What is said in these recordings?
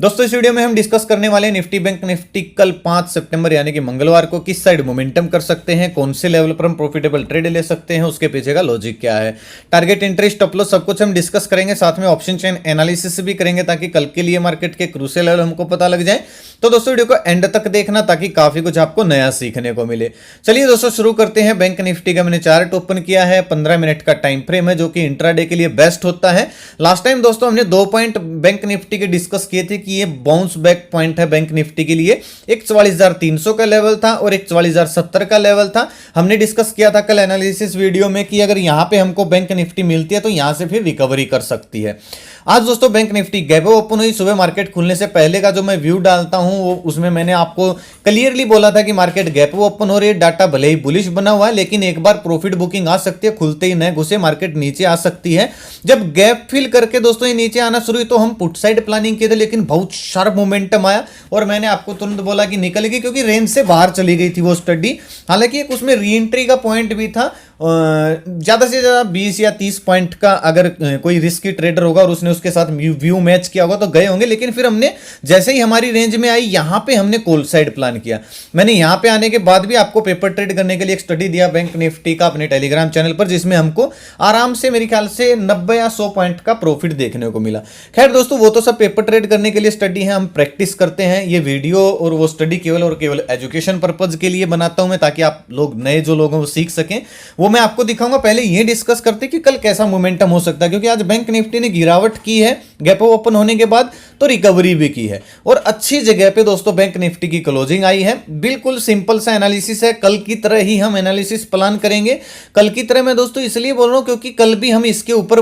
दोस्तों इस वीडियो में हम डिस्कस करने वाले हैं निफ्टी बैंक निफ्टी कल 5 सितंबर यानी कि मंगलवार को किस साइड मोमेंटम कर सकते हैं, कौन से लेवल पर हम प्रॉफिटेबल ट्रेड ले सकते हैं, उसके पीछे का लॉजिक क्या है, टारगेट एंट्री स्टॉप लॉस सब कुछ हम डिस्कस करेंगे। साथ में ऑप्शन चेन एनालिसिस भी करेंगे ताकि कल के लिए मार्केट के क्रूशियल लेवल हमको पता लग जाए। तो दोस्तों वीडियो को एंड तक देखना ताकि काफी कुछ आपको नया सीखने को मिले। चलिए दोस्तों शुरू करते हैं। बैंक निफ्टी का मैंने चार्ट ओपन किया है, 15 मिनट का टाइम फ्रेम है जो कि इंट्राडे के लिए बेस्ट होता है। लास्ट टाइम दोस्तों हमने 2 पॉइंट बैंक निफ्टी के डिस्कस किए थे कि ये बाउंस बैक पॉइंट है बैंक निफ्टी के लिए। एक 44,300 का लेवल था और एक 44,070 का लेवल था। हमने डिस्कस किया था कल एनालिसिस वीडियो में कि अगर यहां पे हमको बैंक निफ्टी मिलती है तो यहां से फिर रिकवरी कर सकती है। आज दोस्तों बैंक निफ्टी गैप ओपन हुई। सुबह मार्केट खुलने से पहले का जो मैं व्यू डालता हूं वो उसमें मैंने आपको क्लियरली बोला था कि मार्केट गैप ओपन हो रही है, डाटा भले ही बुलिश बना हुआ है लेकिन एक बार प्रॉफिट बुकिंग आ सकती है, खुलते ही नए घुसे मार्केट नीचे आ सकती है। जब गैप फिल करके दोस्तों ये नीचे आना शुरू हुई तो हम पुट साइड प्लानिंग किए थे लेकिन बहुत शार्प मोमेंटम आया और मैंने आपको तुरंत बोला कि निकल गई क्योंकि रेंज से बाहर चली गई थी वो स्टडी। हालांकि एक उसमें री एंट्री का पॉइंट भी था, ज्यादा से ज्यादा 20 या 30 पॉइंट का अगर कोई रिस्की ट्रेडर होगा और उसने उसके साथ व्यू मैच किया होगा तो गए होंगे। लेकिन फिर हमने जैसे ही हमारी रेंज में आई यहां पे हमने कॉल साइड प्लान किया। मैंने यहां पे आने के बाद भी आपको पेपर ट्रेड करने के लिए एक स्टडी दिया बैंक निफ्टी का अपने टेलीग्राम चैनल पर, जिसमें हमको आराम से मेरे ख्याल से 90 या 100 पॉइंट का प्रॉफिट देखने को मिला। खैर दोस्तों वो तो सब पेपर ट्रेड करने के लिए स्टडी है, हम प्रैक्टिस करते हैं। ये वीडियो और वो स्टडी केवल और केवल एजुकेशन पर्पज के लिए बनाता हूं मैं, ताकि आप लोग नए जो लोग हैं वो सीख सकें। वो मैं आपको दिखाऊंगा। पहले ये डिस्कस करते कि कल कैसा मोमेंटम हो सकता है, क्योंकि आज बैंक निफ्टी ने गिरावट की है गैप ओपन होने के बाद तो रिकवरी भी की है और अच्छी जगह पे दोस्तों बैंक निफ्टी की क्लोजिंग आई है। बिल्कुल सिंपल सा एनालिसिस है, कल की तरह ही हम एनालिसिस प्लान करेंगे। कल की तरह मैं दोस्तों इसलिए बोल रहा हूं क्योंकि कल भी हम इसके ऊपर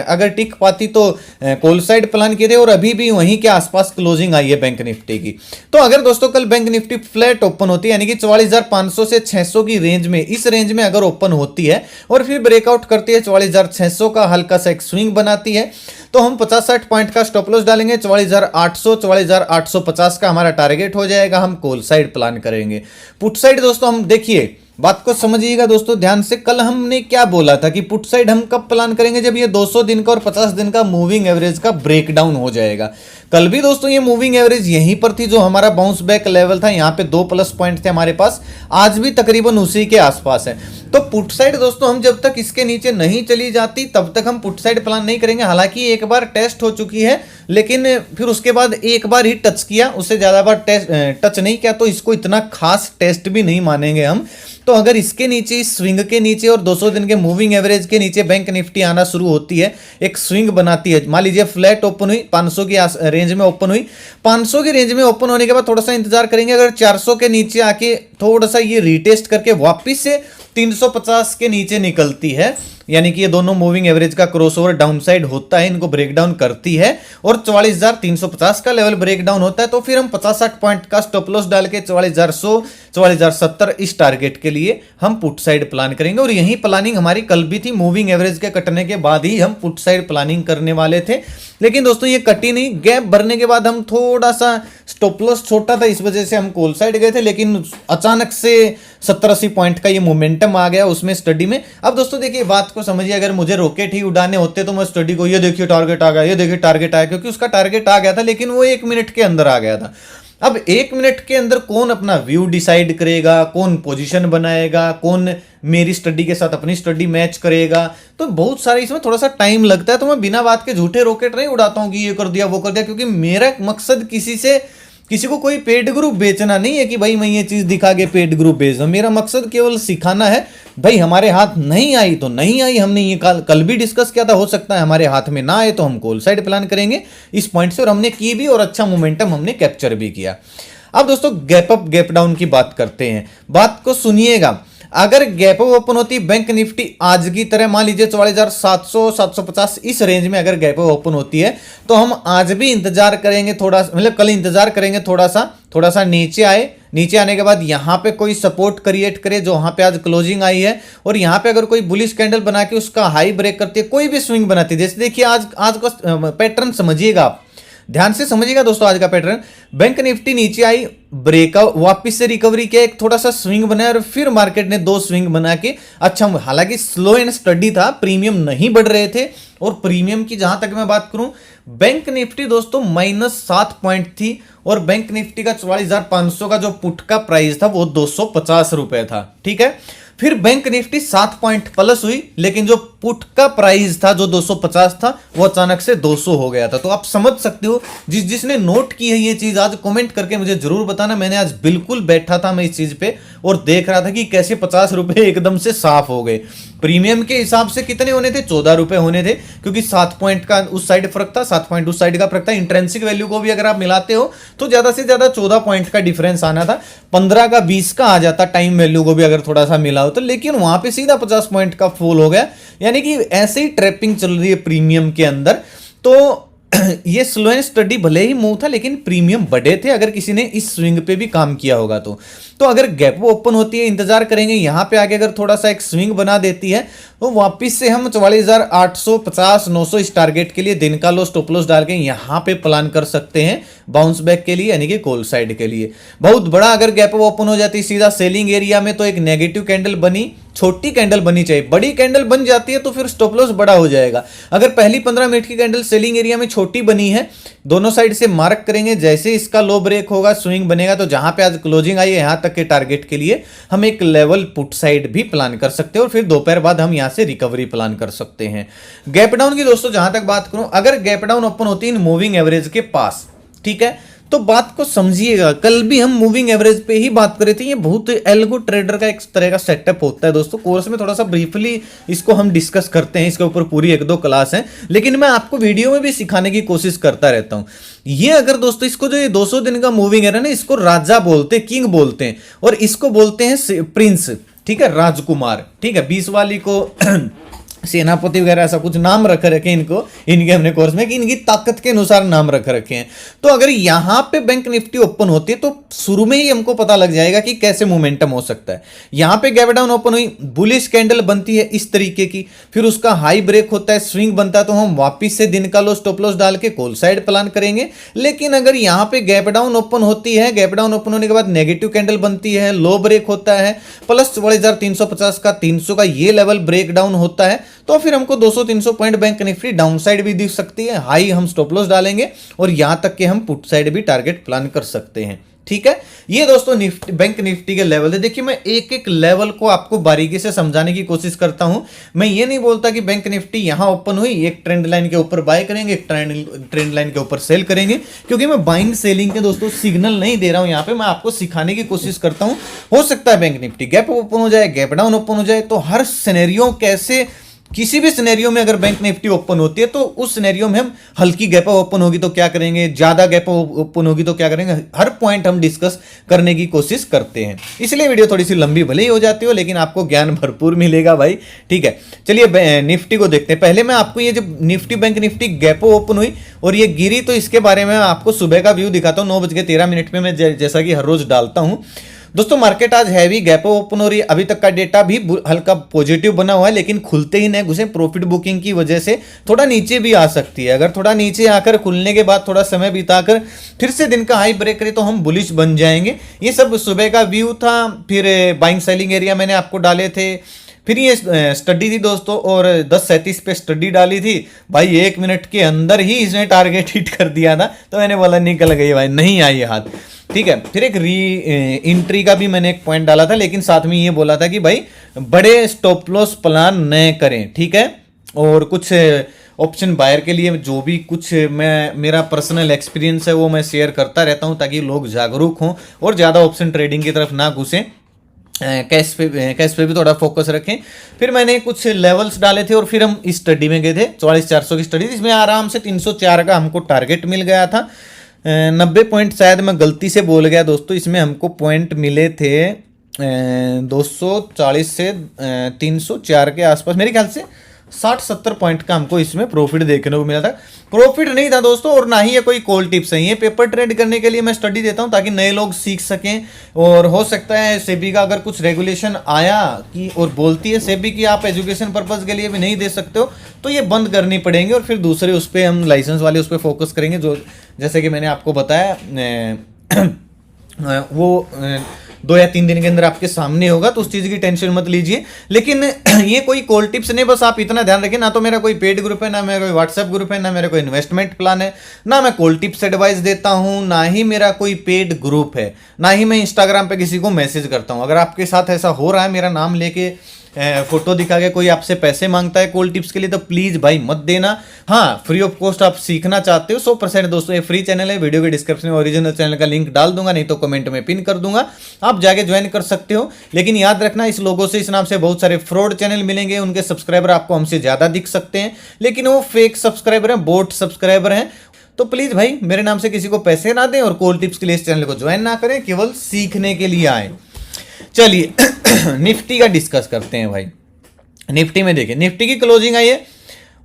अगर टिक पाती तो कॉल साइड प्लान किए थे और अभी भी वहीं के आसपास क्लोजिंग आई है बैंक निफ्टी की। तो अगर दोस्तों कल बैंक निफ्टी फ्लैट ओपन होती है यानी कि 44,500 से 600 की रेंज में, इस रेंज में अगर ओपन होती है और फिर ब्रेकआउट करती है 44,600 का हल्का सा एक स्विंग बनाती है तो हम 50-60 पॉइंट का स्टॉप लॉस डालेंगे। 44,800 44,850 का हमारा टारगेट हो जाएगा। हम कॉल साइड प्लान करेंगे। पुट साइड दोस्तों हम देखिए बात को समझिएगा दोस्तों ध्यान से। कल हमने क्या बोला था कि पुट साइड हम कब प्लान करेंगे, जब ये 200 दिन का और 50 दिन का मूविंग एवरेज का ब्रेकडाउन हो जाएगा। कल भी दोस्तों ये मूविंग एवरेज यहीं पर थी जो हमारा बाउंस बैक लेवल था, यहां पे 2 प्लस पॉइंट थे हमारे पास, आज भी तकरीबन उसी के आसपास है। तो पुट साइड दोस्तों हम जब तक इसके नीचे नहीं चली जाती तब तक हम पुट साइड प्लान नहीं करेंगे। हालांकि एक बार टेस्ट हो चुकी है लेकिन फिर उसके बाद एक बार ही टच किया, उससे ज्यादा बार टच नहीं किया, तो इसको इतना खास टेस्ट भी नहीं मानेंगे हम। तो अगर इसके नीचे, इस स्विंग के नीचे और 200 दिन के मूविंग एवरेज के नीचे बैंक निफ्टी आना शुरू होती है, एक स्विंग बनाती है, मान लीजिए फ्लैट ओपन हुई 500 की रेंज में ओपन हुई, 500 की रेंज में ओपन होने के बाद थोड़ा सा इंतजार करेंगे। अगर 400 के नीचे आके थोड़ा सा ये रीटेस्ट करके वापस से 350 के नीचे निकलती है, यानी कि ये दोनों मूविंग एवरेज का क्रॉसओवर डाउन साइड होता है, इनको ब्रेकडाउन करती है और 44,350 का लेवल ब्रेकडाउन होता है, तो फिर हम 50-60 पॉइंट का स्टॉप लॉस डाल के 44,100 44,070 इस टारगेट के लिए हम पुट साइड प्लान करेंगे। और यही प्लानिंग हमारी कल भी थी, मूविंग एवरेज के कटने के बाद ही हम पुट साइड प्लानिंग करने वाले थे। लेकिन दोस्तों ये कटी नहीं, गैप भरने के बाद हम थोड़ा सा स्टॉप लॉस छोटा था, इस वजह से हम कॉल साइड गए थे, लेकिन अचानक से 70-80 पॉइंट का ये मोमेंटम आ गया उसमें स्टडी में। अब दोस्तों देखिए बात को समझिए, अगर मुझे रॉकेट ही उड़ाने होते तो मैं स्टडी को ये देखिए टारगेट आ गया, ये देखिए टारगेट आया, क्योंकि उसका टारगेट आ गया था लेकिन वो 1 मिनट के अंदर आ गया था। अब 1 मिनट के अंदर कौन अपना व्यू डिसाइड करेगा, कौन पोजीशन बनाएगा, कौन मेरी स्टडी के साथ अपनी स्टडी मैच करेगा, तो बहुत सारे इसमें थोड़ा सा टाइम लगता है। तो मैं बिना बात के झूठे रॉकेट नहीं उड़ाता हूं कि ये कर दिया वो कर दिया, क्योंकि मेरा मकसद किसी को कोई पेड ग्रुप बेचना नहीं है कि भाई मैं ये चीज दिखा के पेड ग्रुप बेच दूं। मेरा मकसद केवल सिखाना है। भाई हमारे हाथ नहीं आई तो नहीं आई, हमने ये कल भी डिस्कस किया था, हो सकता है हमारे हाथ में ना आए तो हम कॉल साइड प्लान करेंगे इस पॉइंट से, और हमने की भी और अच्छा मोमेंटम हमने कैप्चर भी किया। अब दोस्तों गैप अप गैप डाउन की बात करते हैं, बात को सुनिएगा। अगर गैप ओपन होती बैंक निफ्टी आज की तरह, मान लीजिए 44,700 750 इस रेंज में अगर गैप ओपन होती है तो हम आज भी इंतजार करेंगे, थोड़ा मतलब कल इंतजार करेंगे थोड़ा सा नीचे आए, नीचे आने के बाद यहां पे कोई सपोर्ट क्रिएट करे जो वहां पे आज क्लोजिंग आई है, और यहां पे अगर कोई बुलिश कैंडल बना के उसका हाई ब्रेक करती है, कोई भी स्विंग बनाती है, जैसे देखिए आज का पैटर्न समझिएगा आप। ध्यान से समझिएगा दोस्तों आज का पैटर्न। बैंक निफ्टी नीचे आई, ब्रेकआउट, वापस से रिकवरी किया, एक थोड़ा सा स्विंग बनाया और फिर मार्केट ने 2 स्विंग बना के अच्छा, हालांकि स्लो एंड स्टडी था, प्रीमियम नहीं बढ़ रहे थे। और प्रीमियम की जहां तक मैं बात करूं, बैंक निफ्टी दोस्तों -7 पॉइंट थी और बैंक निफ्टी का 44,500 का जो पुट का प्राइस था वो 250 रुपए था। ठीक है, फिर बैंक निफ्टी 7 पॉइंट प्लस हुई, लेकिन जो पुट का प्राइस था जो 250 था वो अचानक से 200 हो गया था। तो आप समझ सकते हो, जिसने नोट की है ये चीज आज कमेंट करके मुझे जरूर बताना। मैंने आज बिल्कुल बैठा था मैं इस चीज पे और देख रहा था कि कैसे 50 रुपए एकदम से साफ हो गए। प्रीमियम के हिसाब से कितने होने थे, 14 रुपए होने थे, क्योंकि 7 पॉइंट का उस साइड फर्क था, 7 पॉइंट उस साइड का फर्क था। इंट्रेंसिक वैल्यू को भी अगर आप मिलाते हो तो ज्यादा से ज्यादा 14 पॉइंट का डिफरेंस आना था, 15 का 20 का आ जाता टाइम वैल्यू को भी अगर थोड़ा सा मिला हो तो, लेकिन वहां पे सीधा 50 पॉइंट का फॉल हो गया। यानी कि ऐसे ही ट्रैपिंग चल रही है प्रीमियम के अंदर। तो ये स्लो एंड स्टडी भले ही मूव था, लेकिन प्रीमियम बढ़े थे अगर किसी ने इस स्विंग पे भी काम किया होगा तो अगर गैप ओपन होती है, इंतजार करेंगे, यहां पे आगे अगर थोड़ा सा एक स्विंग बना देती है तो वापस से हम 44,850 900 इस टारगेट के लिए दिन का लो स्टॉप लॉस डाल के यहां पे प्लान कर सकते हैं बाउंस बैक के लिए, यानी कि कॉल साइड के लिए। बहुत बड़ा अगर गैप ओपन हो जाती है सीधा सेलिंग एरिया में तो एक नेगेटिव कैंडल बनी, छोटी कैंडल बनी चाहिए, बड़ी कैंडल बन जाती है तो फिर स्टॉप लॉस बड़ा हो जाएगा। अगर पहली 15 मिनट की कैंडल सेलिंग एरिया में छोटी बनी है, दोनों साइड से मार्क करेंगे, जैसे इसका लो ब्रेक होगा स्विंग बनेगा तो जहां पे आज क्लोजिंग आई है यहां तक के टारगेट के लिए हम एक लेवल पुट साइड भी प्लान कर सकते हैं और फिर दोपहर बाद हम यहां से रिकवरी प्लान कर सकते हैं। गैप डाउन की दोस्तों जहां तक बात करूं, अगर गैप डाउन ओपन होती है मूविंग एवरेज के पास, ठीक है, तो बात को समझिएगा। कल भी हम मूविंग एवरेज पे ही बात कर रहे थे। ये बहुत एल्गो ट्रेडर का एक तरह का सेटअप होता है दोस्तों। कोर्स में थोड़ा सा ब्रीफली इसको हम डिस्कस करते हैं, इसके ऊपर पूरी 1-2 क्लास है, लेकिन मैं आपको वीडियो में भी सिखाने की कोशिश करता रहता हूं। ये अगर दोस्तों इसको जो ये 200 दिन का मूविंग है ना, इसको राजा बोलते हैं, किंग बोलते हैं, और इसको बोलते हैं प्रिंस, ठीक है, राजकुमार, ठीक है। 20 वाली को सेनापति वगैरह ऐसा कुछ नाम रख रखे इनको, इनके हमने कोर्स में कि इनकी ताकत के अनुसार नाम रख रखे हैं। तो अगर यहां पे बैंक निफ्टी ओपन होती है तो शुरू में ही हमको पता लग जाएगा कि कैसे मोमेंटम हो सकता है। यहां पे गैप डाउन ओपन हुई, बुलिश कैंडल बनती है इस तरीके की, फिर उसका हाई ब्रेक होता है, स्विंग बनता है, तो हम वापिस से दिन का लो स्टॉप लॉस डाल के कॉल साइड प्लान करेंगे। लेकिन अगर यहां पे गैप डाउन ओपन होती है, गैप डाउन ओपन होने के बाद नेगेटिव कैंडल बनती है, लो ब्रेक होता है, प्लस 44,350 का 300 का ये लेवल ब्रेक डाउन होता है, तो फिर हमको 200-300 point bank Nifty down side भी दिख सकती है। हाई हम स्टॉप लॉस डालेंगे और यहां तक के हम पुट साइड भी टारगेट प्लान कर सकते हैं। ठीक है, ये दोस्तों निफ्टी, बैंक निफ्टी के लेवल है। देखिए मैं एक एक लेवल को आपको बारीकी से समझाने की कोशिश करता हूं। मैं ये नहीं बोलता कि बैंक निफ्टी यहां ओपन हुई एक ट्रेंड लाइन के ऊपर बाय करेंगे, एक ट्रेंड लाइन के ऊपर सेल करेंगे, क्योंकि मैं बाइंग सेलिंग के दोस्तों सिग्नल नहीं दे रहा हूं। यहां पे मैं आपको सिखाने की कोशिश करता हूं। हो सकता है बैंक निफ्टी गैप ओपन हो जाए, गैप डाउन ओपन हो जाए, तो हर सिनेरियो कैसे, किसी भी सिनेरियो में अगर बैंक निफ्टी ओपन होती है तो उस सिनेरियो में हम हल्की गैप ओपन होगी तो क्या करेंगे, ज्यादा गैप ओपन होगी तो क्या करेंगे, हर पॉइंट हम डिस्कस करने की कोशिश करते हैं। इसलिए वीडियो थोड़ी सी लंबी भले ही हो जाती हो, लेकिन आपको ज्ञान भरपूर मिलेगा भाई। ठीक है, चलिए निफ्टी को देखते हैं। पहले मैं आपको ये जब Nifty bank Nifty gap open हुई और ये गिरी तो इसके बारे में आपको सुबह का व्यू दिखाता हूँ। 9:13 में मैं जैसा कि हर रोज डालता हूँ। दोस्तों मार्केट आज हैवी गैप ओपन हो रही है। अभी तक का डेटा भी हल्का पॉजिटिव बना हुआ है, लेकिन खुलते ही नहीं घुसे, प्रॉफिट बुकिंग की वजह से थोड़ा नीचे भी आ सकती है। अगर थोड़ा नीचे आकर खुलने के बाद थोड़ा समय बिताकर फिर से दिन का हाई ब्रेक करे तो हम बुलिश बन जाएंगे। ये सब सुबह का व्यू था। फिर बाइंग सेलिंग एरिया मैंने आपको डाले थे। फिर ये स्टडी थी दोस्तों, और 10:37 पे स्टडी डाली थी भाई। 1 मिनट के अंदर ही इसने टारगेट हिट कर दिया था, तो मैंने बोला निकल गई भाई, नहीं आई हाथ। ठीक है, फिर एक एंट्री का भी मैंने एक पॉइंट डाला था, लेकिन साथ में ये बोला था कि भाई बड़े स्टॉप लॉस प्लान न करें। ठीक है, और कुछ ऑप्शन बायर के लिए जो भी कुछ मेरा पर्सनल एक्सपीरियंस है वो मैं शेयर करता रहता हूं, ताकि लोग जागरूक हों और ज़्यादा ऑप्शन ट्रेडिंग की तरफ ना घुसें, कैश पे भी थोड़ा फोकस रखें। फिर मैंने कुछ लेवल्स डाले थे और फिर हम इस स्टडी में गए थे, 44,400 की स्टडी। इसमें आराम से 304 का हमको टारगेट मिल गया था। 90 पॉइंट शायद मैं गलती से बोल गया दोस्तों, इसमें हमको पॉइंट मिले थे 240 से 304 के आसपास मेरे ख्याल से। 60-70 पॉइंट का हमको इसमें प्रॉफिट देखने को मिला था। प्रॉफिट नहीं था दोस्तों, और ना ही ये कोई कॉल टिप्स है। ये पेपर ट्रेड करने के लिए मैं स्टडी देता हूं ताकि नए लोग सीख सकें। और हो सकता है सेबी का अगर कुछ रेगुलेशन आया कि और बोलती है सेबी कि आप एजुकेशन पर्पज के लिए भी नहीं दे सकते हो, तो ये बंद करनी पड़ेंगे और फिर दूसरे उस पर हम लाइसेंस वाले उस पर फोकस करेंगे। जो जैसे कि मैंने आपको बताया वो 2 या 3 दिन के अंदर आपके सामने होगा, तो उस चीज़ की टेंशन मत लीजिए। लेकिन ये कोई कॉल टिप्स नहीं, बस आप इतना ध्यान रखें, ना तो मेरा कोई पेड ग्रुप है, ना मेरा कोई व्हाट्सएप ग्रुप है, ना मेरा कोई इन्वेस्टमेंट प्लान है, ना मैं कॉल टिप्स एडवाइस देता हूं, ना ही मेरा कोई पेड ग्रुप है, ना ही मैं इंस्टाग्राम पे किसी को मैसेज करता हूं। अगर आपके साथ ऐसा हो रहा है, मेरा नाम लेके फोटो दिखा के कोई आपसे पैसे मांगता है कॉल टिप्स के लिए, तो प्लीज भाई मत देना। हाँ, फ्री ऑफ कॉस्ट आप सीखना चाहते हो 100% दोस्तों, ये फ्री चैनल है। वीडियो के डिस्क्रिप्शन में ओरिजिनल चैनल का लिंक डाल दूंगा, नहीं तो कमेंट में पिन कर दूंगा, आप जाके ज्वाइन कर सकते हो। लेकिन याद रखना, इस लोगों से, इस नाम से बहुत सारे फ्रॉड चैनल मिलेंगे, उनके सब्सक्राइबर आपको हमसे ज्यादा दिख सकते हैं, लेकिन वो फेक सब्सक्राइबर हैं, बोट सब्सक्राइबर हैं। तो प्लीज भाई मेरे नाम से किसी को पैसे ना दें और कॉल टिप्स के लिए इस चैनल को ज्वाइन ना करें, केवल सीखने के लिए आए। चलिए निफ्टी का डिस्कस करते हैं भाई। निफ्टी में देखिए, निफ्टी की क्लोजिंग आई है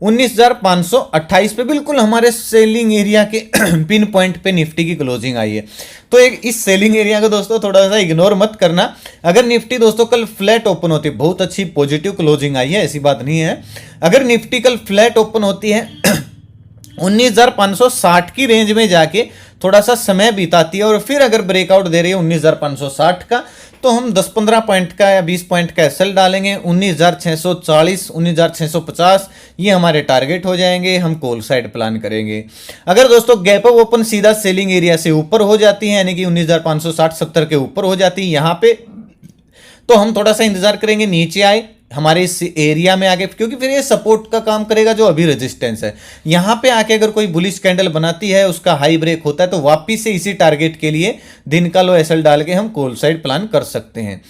19,528 पे, बिल्कुल हमारे सेलिंग एरिया के पिन पॉइंट पे निफ्टी की क्लोजिंग आई है। तो एक इस सेलिंग एरिया को दोस्तों थोड़ा सा इग्नोर मत करना। अगर निफ्टी दोस्तों कल फ्लैट ओपन होती, बहुत अच्छी पॉजिटिव क्लोजिंग आई है, ऐसी बात नहीं है। अगर निफ्टी कल फ्लैट ओपन होती है 19,560 की रेंज में जाके थोड़ा सा समय बिताती है और फिर अगर ब्रेकआउट दे रही है 19,560 का, तो हम 10-15 पॉइंट का या 20 पॉइंट का एसएल डालेंगे। 19,640, 19,650 ये हमारे टारगेट हो जाएंगे, हम कॉल साइड प्लान करेंगे। अगर दोस्तों गैप अप ओपन सीधा सेलिंग एरिया से ऊपर हो जाती है, यानी कि 19,560-70 के ऊपर हो जाती है यहाँ पे, तो हम थोड़ा सा इंतजार करेंगे नीचे आए हमारे इस एरिया में आके, क्योंकि फिर ये सपोर्ट का काम करेगा जो अभी रेजिस्टेंस है। यहां पे आके अगर कोई बुलिश कैंडल बनाती है, उसका हाई ब्रेक होता है, तो वापिस से इसी टारगेट के लिए दिन का लो एसएल डाल के हम कॉल साइड प्लान कर सकते हैं।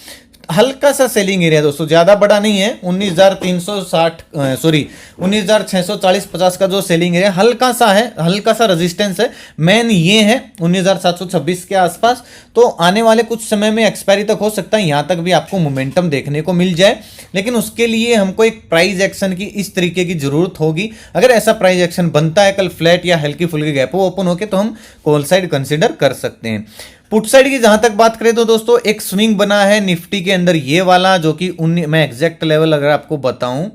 हल्का सा सेलिंग एरिया दोस्तों, ज्यादा बड़ा नहीं है। 19,640-50 का जो सेलिंग एरिया हल्का सा है, हल्का सा रेजिस्टेंस है। मेन ये है 19,726 के आसपास। तो आने वाले कुछ समय में एक्सपायरी तक हो सकता है यहां तक भी आपको मोमेंटम देखने को मिल जाए, लेकिन उसके लिए हमको एक प्राइस एक्शन की इस तरीके की जरूरत होगी। अगर ऐसा प्राइस एक्शन बनता है कल फ्लैट या हल्की फुल्की गैप ओपन होके, तो हम कॉल साइड कंसिडर कर सकते हैं। पुट साइड की जहां तक बात करें तो दोस्तों एक स्विंग बना है निफ्टी के अंदर ये वाला, जो कि मैं एग्जैक्ट लेवल अगर आपको बताऊं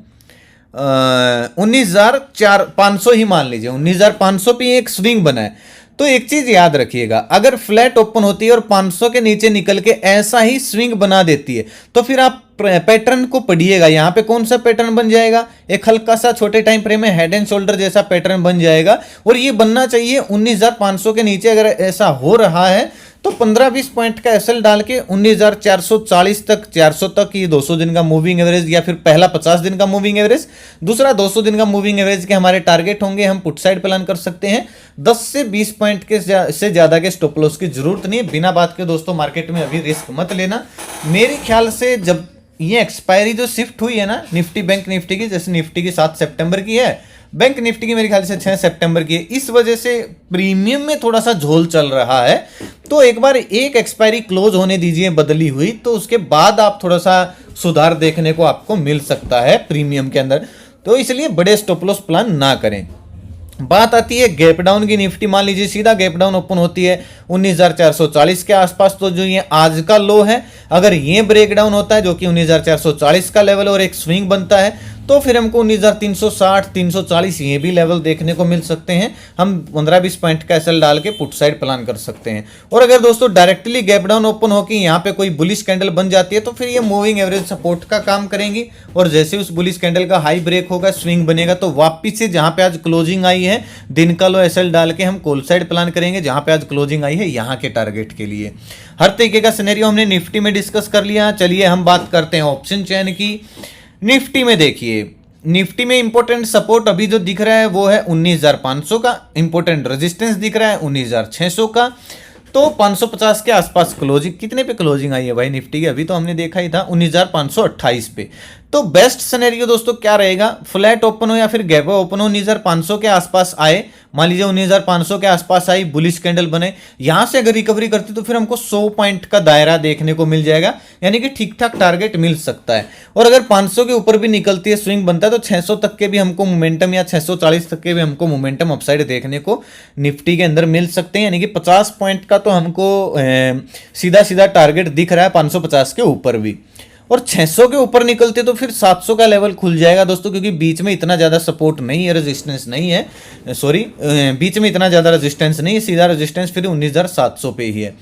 19,500 ही मान लीजिए, 19,500 पे एक स्विंग बना है। तो एक चीज याद रखिएगा, अगर फ्लैट ओपन होती है और 500 के नीचे निकल के ऐसा ही स्विंग बना देती है, तो फिर आप पैटर्न को पढ़िएगा। यहां पे कौन सा पैटर्न बन जाएगा, एक हल्का सा छोटे टाइम फ्रेम में हेड एंड शोल्डर जैसा पैटर्न बन जाएगा, और ये बनना चाहिए 19,500 के नीचे। अगर ऐसा हो रहा है तो 15-20 पॉइंट का एसएल डाल के 19,440 तक, 400 तक, ये 200 दिन का मूविंग एवरेज, या फिर पहला 50 दिन का मूविंग एवरेज, दूसरा 200 दिन का मूविंग एवरेज के हमारे टारगेट होंगे। हम पुट साइड प्लान कर सकते हैं। 10 से 20 पॉइंट के से ज्यादा के स्टॉप लॉस की जरूरत नहीं है। बिना बात के दोस्तों मार्केट में अभी रिस्क मत लेना। मेरे ख्याल से जब ये एक्सपायरी जो शिफ्ट हुई है ना निफ्टी बैंक निफ्टी की, जैसे निफ्टी की 7 सितंबर की है, बैंक निफ्टी की मेरे ख्याल से 6 सितंबर की है, इस वजह से प्रीमियम में थोड़ा सा झोल चल रहा है। तो एक बार एक एक्सपायरी क्लोज होने दीजिए बदली हुई, तो उसके बाद आप थोड़ा सा सुधार देखने को आपको मिल सकता है प्रीमियम के अंदर। तो इसलिए बड़े स्टॉप लॉस प्लान ना करें। बात आती है गैप डाउन की। निफ्टी मान लीजिए सीधा गैप डाउन ओपन होती है 19,440 के आसपास, तो जो ये आज का लो है, अगर ये ब्रेक डाउन होता है जो कि 19,440 का लेवल और एक स्विंग बनता है, तो फिर हमको 19,360, 340 ये भी लेवल देखने को मिल सकते हैं। हम 15-20 पॉइंट का एसएल डाल के पुट साइड प्लान कर सकते हैं। और अगर दोस्तों डायरेक्टली गैप डाउन ओपन होकर यहाँ पे कोई बुलिश कैंडल बन जाती है, तो फिर ये मूविंग एवरेज सपोर्ट का काम करेंगी, और जैसे उस बुलिश कैंडल का हाई ब्रेक होगा, स्विंग बनेगा, तो वापिस से जहां पे आज क्लोजिंग आई है दिन का लो एसएल डाल के हम कॉल साइड प्लान करेंगे, जहां पे आज क्लोजिंग आई है यहाँ के टारगेट के लिए। हर तरीके का सिनेरियो हमने निफ्टी में डिस्कस कर लिया। चलिए हम बात करते हैं ऑप्शन चेन की। निफ्टी में देखिए, निफ्टी में इंपॉर्टेंट सपोर्ट अभी जो दिख रहा है वो है 19,500 का, इंपॉर्टेंट रेजिस्टेंस दिख रहा है 19,600 का। तो 550 के आसपास क्लोजिंग, कितने पे क्लोजिंग आई है भाई निफ्टी की, अभी तो हमने देखा ही था 19,528 पे। तो बेस्ट सिनेरियो दोस्तों क्या रहेगा, फ्लैट ओपन हो या फिर गैप ओपन हो, 19,500 के आसपास आए, मान लीजिए 19,500 के आसपास आई, बुलिश कैंडल बने, यहां से अगर रिकवरी करती तो फिर हमको 100 पॉइंट का दायरा देखने को मिल जाएगा, यानी कि ठीक ठाक टारगेट मिल सकता है। और अगर 500 के ऊपर भी निकलती है, स्विंग बनता है, तो 600 तक के भी हमको मोमेंटम या 640 तक के भी हमको मोमेंटम अपसाइड देखने को निफ्टी के अंदर मिल सकते हैं, यानी कि 50 पॉइंट का तो हमको सीधा सीधा टारगेट दिख रहा है 550 के ऊपर भी। और 600 के ऊपर निकलते तो फिर 700 का लेवल खुल जाएगा दोस्तों, क्योंकि बीच में इतना ज़्यादा सपोर्ट नहीं है, रेजिस्टेंस नहीं है, सॉरी बीच में इतना ज़्यादा रेजिस्टेंस नहीं है, सीधा रेजिस्टेंस फिर 19,700 पे ही है।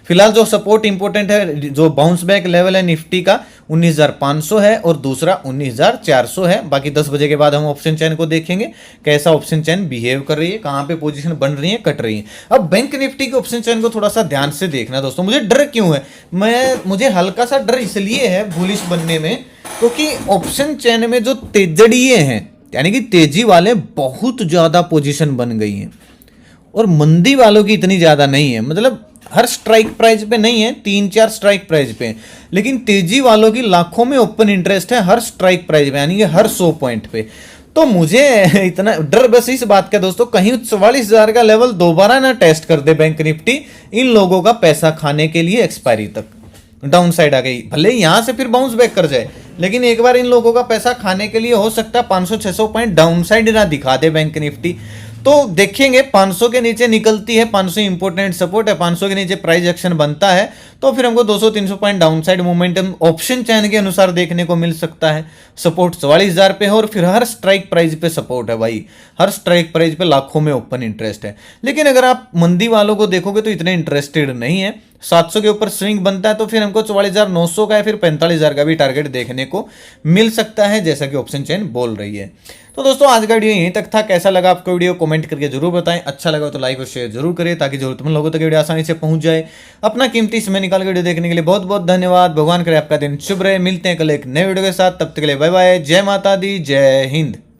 फिलहाल जो सपोर्ट इंपॉर्टेंट है, जो बाउंस बैक लेवल है निफ्टी का 19,500 है और दूसरा 19,400 है। बाकी 10 बजे के बाद हम ऑप्शन चैन को देखेंगे कैसा ऑप्शन चैन बिहेव कर रही है, कहाँ पे पोजीशन बन रही है, कट रही है। अब बैंक निफ्टी के ऑप्शन चैन को थोड़ा सा ध्यान से देखना दोस्तों। मुझे डर क्यों है, मुझे हल्का सा डर इसलिए है बुलिश बनने में, क्योंकि ऑप्शन चैन में जो तेजड़िए हैं, यानी कि तेजी वाले बहुत ज्यादा पोजीशन बन गई हैं और मंदी वालों की इतनी ज्यादा नहीं है। मतलब हर स्ट्राइक प्राइस पे नहीं है, 3-4 स्ट्राइक प्राइस पे, लेकिन तेजी वालों की लाखों में ओपन इंटरेस्ट है हर स्ट्राइक प्राइस पे, यानी कि हर 100 पॉइंट पे। तो मुझे इतना डर बस इस बात का दोस्तों, कहीं 44,000 का लेवल दोबारा ना टेस्ट कर दे बैंक निफ्टी, इन लोगों का पैसा खाने के लिए एक्सपायरी तक डाउन साइड आ गई। भले यहां से फिर बाउंस बैक कर जाए, लेकिन एक बार इन लोगों का पैसा खाने के लिए हो सकता है 500-600 पॉइंट डाउन साइड ना दिखा दे बैंक निफ्टी। तो देखेंगे 500 के नीचे निकलती है, 500 इंपोर्टेंट सपोर्ट है, 500 के नीचे प्राइस एक्शन बनता है, तो फिर हमको 200-300 पॉइंट डाउनसाइड मोमेंटम ऑप्शन चैन के अनुसार देखने को मिल सकता है। सपोर्ट 44,000 पे है और फिर हर स्ट्राइक प्राइस पे सपोर्ट है भाई, हर स्ट्राइक प्राइस पे लाखों में ओपन इंटरेस्ट है। लेकिन अगर आप मंदी वालों को देखोगे तो इतने इंटरेस्टेड नहीं है। 700 के ऊपर स्विंग बनता है तो फिर हमको 44,900 का या फिर 45,000 का भी टारगेट देखने को मिल सकता है, जैसा कि ऑप्शन चैन बोल रही है। तो दोस्तों आज का वीडियो यहीं तक था। कैसा लगा आपको वीडियो कमेंट करके जरूर बताएं। अच्छा लगा तो लाइक और शेयर जरूर करें, ताकि जरूरतमंद लोगों तक वीडियो आसानी से पहुंच जाए। अपना कीमती समय निकाल के वीडियो देखने के लिए बहुत बहुत धन्यवाद। भगवान करे आपका दिन शुभ रहे। मिलते हैं कल एक नए वीडियो के साथ, तब तक के लिए बाय बाय। जय माता दी, जय हिंद।